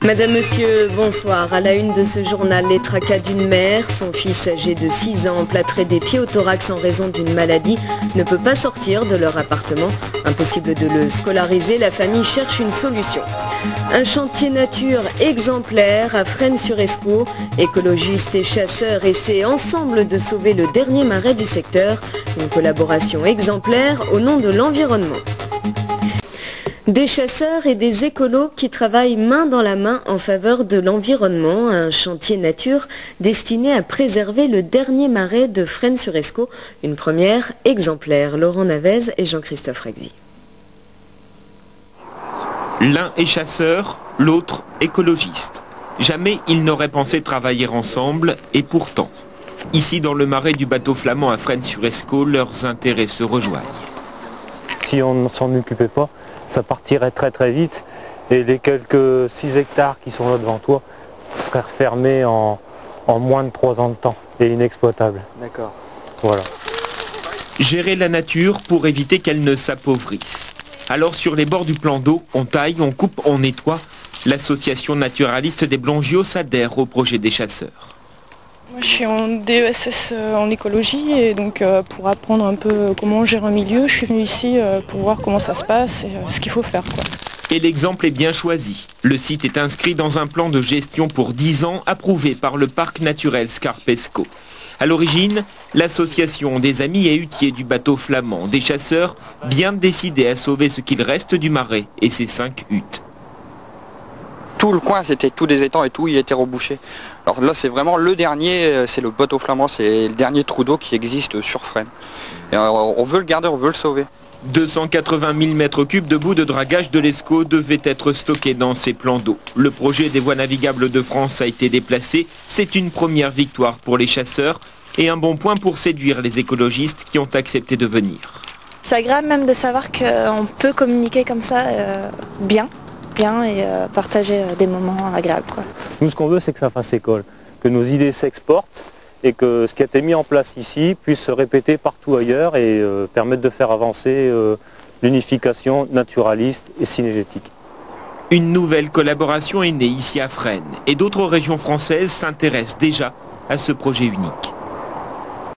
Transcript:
Madame, monsieur, bonsoir. À la une de ce journal, les tracas d'une mère. Son fils âgé de 6 ans, emplâtré des pieds au thorax en raison d'une maladie, ne peut pas sortir de leur appartement. Impossible de le scolariser, la famille cherche une solution. Un chantier nature exemplaire à Fresnes-sur-Escaut. Écologistes et chasseurs essaient ensemble de sauver le dernier marais du secteur. Une collaboration exemplaire au nom de l'environnement. Des chasseurs et des écolos qui travaillent main dans la main en faveur de l'environnement, un chantier nature destiné à préserver le dernier marais de Fresnes-sur-Escaut, une première exemplaire. Laurent Navez et Jean-Christophe Rexy. L'un est chasseur, l'autre écologiste. Jamais ils n'auraient pensé travailler ensemble et pourtant, ici dans le marais du bateau flamand à Fresnes-sur-Escaut, leurs intérêts se rejoignent. Si on ne s'en occupait pas, ça partirait très vite et les quelques 6 hectares qui sont là devant toi seraient refermés en moins de 3 ans de temps et inexploitables. D'accord. Voilà. Gérer la nature pour éviter qu'elle ne s'appauvrisse. Alors sur les bords du plan d'eau, on taille, on coupe, on nettoie. L'association naturaliste des Blongios adhère au projet des chasseurs. Moi, je suis en DESS en écologie et donc pour apprendre un peu comment gérer un milieu, je suis venue ici pour voir comment ça se passe et ce qu'il faut faire, quoi. Et l'exemple est bien choisi. Le site est inscrit dans un plan de gestion pour 10 ans approuvé par le parc naturel Scarpesco. À l'origine, l'association des amis et huttiers du bateau flamand, des chasseurs bien décidés à sauver ce qu'il reste du marais et ses 5 huttes. Tout le coin, c'était tous des étangs et tout, il était rebouché. Alors là, c'est vraiment le dernier, c'est le bateau flamand, c'est le dernier trou d'eau qui existe sur Fresnes. Et on veut le garder, on veut le sauver. 280 000 m3 de boue de dragage de l'Escaut devaient être stockés dans ces plans d'eau. Le projet des voies navigables de France a été déplacé. C'est une première victoire pour les chasseurs et un bon point pour séduire les écologistes qui ont accepté de venir. C'est agréable même de savoir qu'on peut communiquer comme ça bien et partager des moments agréables, quoi. Nous, ce qu'on veut, c'est que ça fasse école, que nos idées s'exportent et que ce qui a été mis en place ici puisse se répéter partout ailleurs et permettre de faire avancer l'unification naturaliste et synégétique. Une nouvelle collaboration est née ici à Fresnes et d'autres régions françaises s'intéressent déjà à ce projet unique.